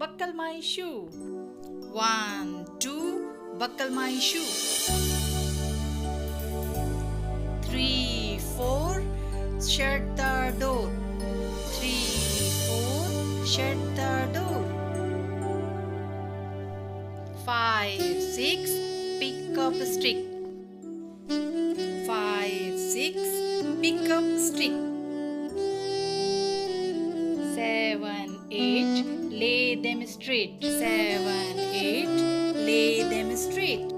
buckle my shoe. 1, 2, buckle my shoe. 3, 4, shut the door. 3, 4, shut the door. 5, 6, pick up stick. 5, 6, pick up stick. 7, 8, lay them straight. 7, 8, lay them straight.